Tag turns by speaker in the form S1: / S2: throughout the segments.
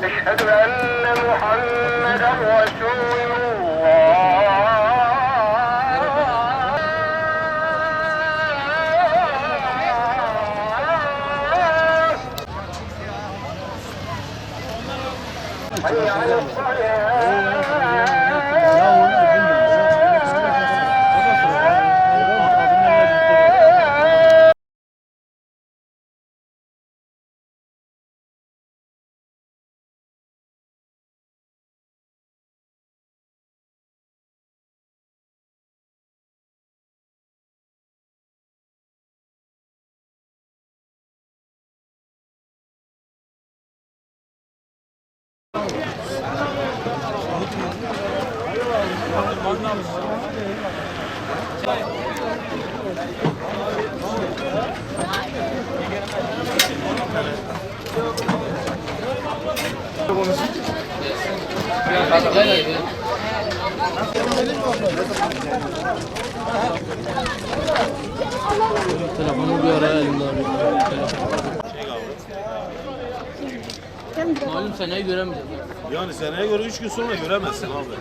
S1: أشهد أن محمدا رسول الله. حي على الصلاة.
S2: Telefonu bir ara elimde malum seneyi göremeyeceğiz.
S3: Yani seneye göre 3 gün sonra göremezsin abi.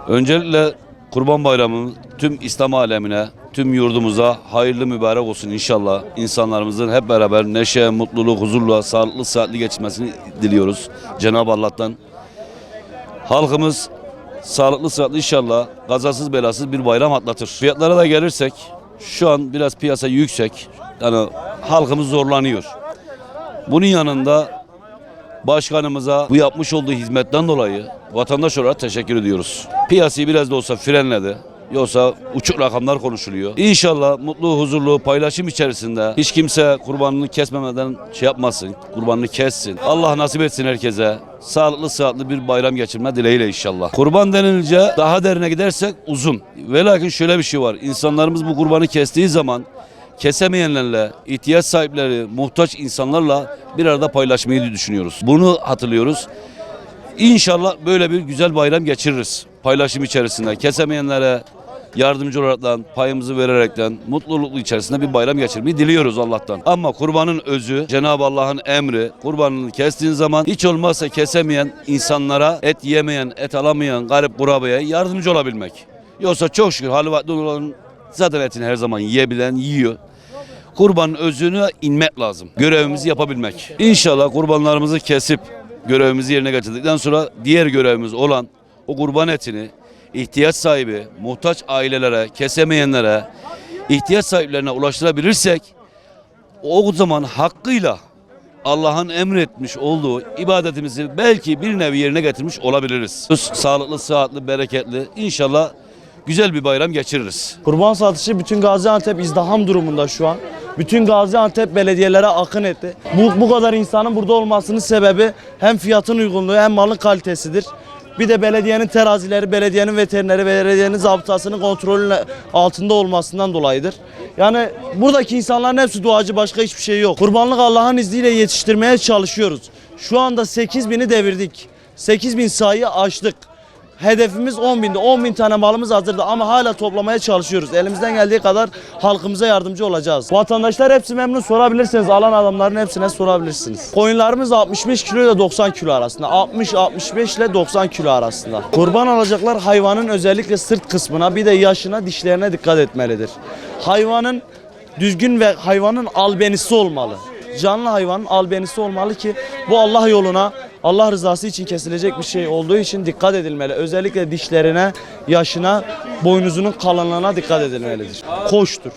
S4: Öncelikle Kurban Bayramı tüm İslam alemine, tüm yurdumuza hayırlı mübarek olsun inşallah. İnsanlarımızın hep beraber neşe, mutluluk, huzurla, sağlıklı, sıhhatli geçirmesini diliyoruz Cenab-ı Allah'tan. Halkımız sağlıklı, sıhhatli inşallah kazasız belasız bir bayram atlatır. Fiyatlara da gelirsek şu an biraz piyasa yüksek. Yani halkımız zorlanıyor. Bunun yanında başkanımıza bu yapmış olduğu hizmetten dolayı vatandaş olarak teşekkür ediyoruz. Piyasayı biraz da olsa frenledi. Yoksa uçuk rakamlar konuşuluyor. İnşallah mutlu, huzurlu, paylaşım içerisinde hiç kimse kurbanını kesmemeden yapmasın. Kurbanını kessin. Allah nasip etsin herkese. Sağlıklı, sıhhatli bir bayram geçirme dileğiyle inşallah. Kurban denilince daha derine gidersek uzun. Ve lakin şöyle bir şey var. İnsanlarımız bu kurbanı kestiği zaman kesemeyenlerle, ihtiyaç sahipleri, muhtaç insanlarla bir arada paylaşmayı düşünüyoruz. Bunu hatırlıyoruz. İnşallah böyle bir güzel bayram geçiririz. Paylaşım içerisinde kesemeyenlere yardımcı olaraktan, payımızı vererekten mutluluklu içerisinde bir bayram geçirmeyi diliyoruz Allah'tan. Ama kurbanın özü Cenab-ı Allah'ın emri. Kurbanını kestiğin zaman hiç olmazsa kesemeyen insanlara, et yemeyen, et alamayan garip kurabaya yardımcı olabilmek. Yoksa çok şükür hali vakti olan zaten etini her zaman yiyebilen yiyor. Kurbanın özünü inmek lazım. Görevimizi yapabilmek. İnşallah kurbanlarımızı kesip görevimizi yerine getirdikten sonra diğer görevimiz olan o kurban etini ihtiyaç sahibi, muhtaç ailelere, kesemeyenlere, ihtiyaç sahiplerine ulaştırabilirsek o zaman hakkıyla Allah'ın emretmiş olduğu ibadetimizi belki bir nevi yerine getirmiş olabiliriz. Sağlıklı, sıhhatli, bereketli inşallah güzel bir bayram geçiririz.
S5: Kurban satışı bütün Gaziantep izdiham durumunda şu an. Bütün Gaziantep belediyelere akın etti. Bu kadar insanın burada olmasının sebebi hem fiyatın uygunluğu hem malın kalitesidir. Bir de belediyenin terazileri, belediyenin veterineri, belediyenin zabıtasının kontrolü altında olmasından dolayıdır. Yani buradaki insanların hepsi duacı, başka hiçbir şey yok. Kurbanlık Allah'ın izniyle yetiştirmeye çalışıyoruz. Şu anda 8.000'i devirdik. 8.000 sayıyı aştık. Hedefimiz 10.000'di. 10.000 tane malımız hazırdı ama hala toplamaya çalışıyoruz. Elimizden geldiği kadar halkımıza yardımcı olacağız. Vatandaşlar hepsi memnun, sorabilirsiniz. Alan adamların hepsine sorabilirsiniz. Koyunlarımız 65 kilo ile 90 kilo arasında. 60-65 ile 90 kilo arasında. Kurban alacaklar hayvanın özellikle sırt kısmına, bir de yaşına, dişlerine dikkat etmelidir. Hayvanın düzgün ve hayvanın albenisi olmalı. Canlı hayvanın albenisi olmalı ki bu Allah yoluna, Allah rızası için kesilecek bir şey olduğu için dikkat edilmeli. Özellikle dişlerine, yaşına, boynuzunun kalınlığına dikkat edilmelidir. Koçtur.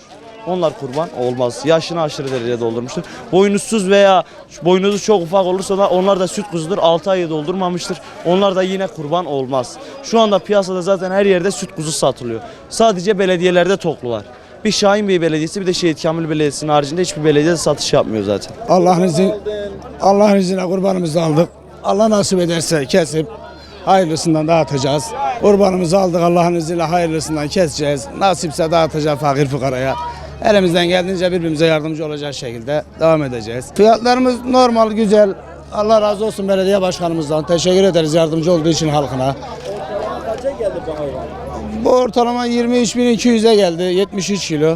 S5: Onlar kurban olmaz. Yaşını aşırı derecede doldurmuştur. Boynuzsuz veya boynuzu çok ufak olursa da onlar da süt kuzudur. 6 ayı doldurmamıştır. Onlar da yine kurban olmaz. Şu anda piyasada zaten her yerde süt kuzu satılıyor. Sadece belediyelerde toklular. Bir Şahinbey Belediyesi bir de Şehit Kamil Belediyesi'nin haricinde hiçbir belediye satış yapmıyor zaten.
S6: Allah'ın izniyle kurbanımızı aldık. Allah nasip ederse kesip hayırlısından dağıtacağız. Kurbanımızı aldık, Allah'ın izniyle hayırlısından keseceğiz. Nasipse dağıtacağız fakir fukaraya. Elimizden geldiğince birbirimize yardımcı olacak şekilde devam edeceğiz. Fiyatlarımız normal, güzel. Allah razı olsun belediye başkanımızdan. Teşekkür ederiz yardımcı olduğu için halkına.
S5: Kaça geldi bu hayvan?
S6: Bu ortalama 23.200'e geldi, 73 kilo.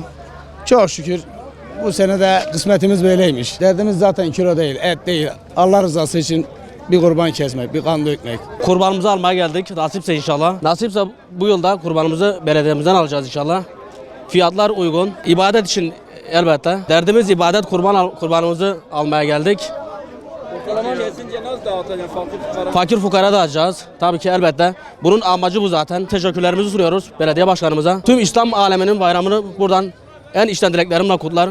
S6: Çok şükür bu sene de kısmetimiz böyleymiş. Derdimiz zaten kilo değil, et değil. Allah rızası için bir kurban kesmek, bir kan dökmek.
S2: Kurbanımızı almaya geldik. Nasipse inşallah. Nasipse bu yılda kurbanımızı belediyemizden alacağız inşallah. Fiyatlar uygun. İbadet için elbette. Derdimiz ibadet, kurbanımızı almaya geldik. Fakir fukara dağıtacağız. Tabii ki elbette. Bunun amacı bu zaten. Teşekkürlerimizi sunuyoruz belediye başkanımıza. Tüm İslam aleminin bayramını buradan en içten dileklerimle kutlar.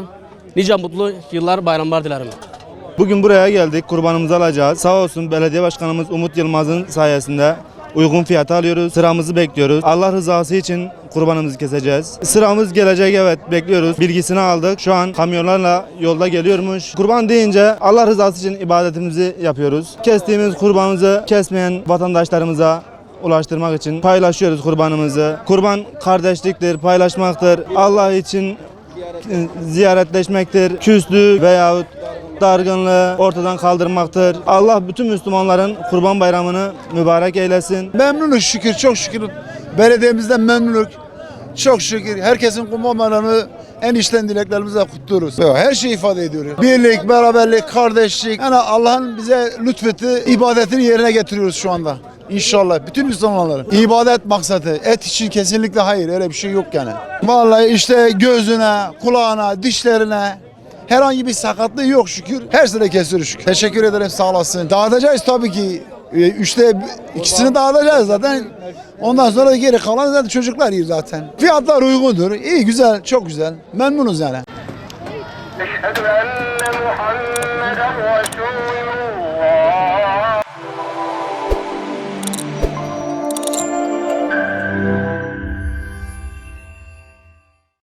S2: Nice mutlu yıllar, bayramlar dilerim.
S7: Bugün buraya geldik, kurbanımızı alacağız. Sağ olsun belediye başkanımız Umut Yılmaz'ın sayesinde uygun fiyata alıyoruz. Sıramızı bekliyoruz. Allah rızası için kurbanımızı keseceğiz. Sıramız gelecek, evet, bekliyoruz. Bilgisini aldık. Şu an kamyonlarla yolda geliyormuş. Kurban deyince Allah rızası için ibadetimizi yapıyoruz. Kestiğimiz kurbanımızı kesmeyen vatandaşlarımıza ulaştırmak için paylaşıyoruz kurbanımızı. Kurban kardeşliktir, paylaşmaktır. Allah için ziyaretleşmektir. Küslüğü veyahut dargınlığı ortadan kaldırmaktır. Allah bütün Müslümanların Kurban Bayramını mübarek eylesin.
S8: Memnunuz şükür, çok şükür. Belediyemizden memnunuz. Çok şükür. Herkesin Kurban Bayramı'nı en içten dileklerimizle kutluyoruz. Her şeyi ifade ediyor. Birlik, beraberlik, kardeşlik. Yani Allah'ın bize lütfetti, ibadetini yerine getiriyoruz şu anda. İnşallah bütün Müslümanların. İbadet maksadı. Et için kesinlikle hayır. Öyle bir şey yok yani. Vallahi işte gözüne, kulağına, dişlerine herhangi bir sakatlığı yok şükür. Her sene kesiyoruz şükür. Teşekkür ederim, sağ olasın. Dağıtacağız tabii ki. Üçte ikisini dağıtacağız zaten. Ondan sonra geri kalan zaten çocuklar yer zaten. Fiyatlar uygundur. İyi, güzel, çok güzel. Memnunuz yani.
S1: أشهد أن محمدا رسول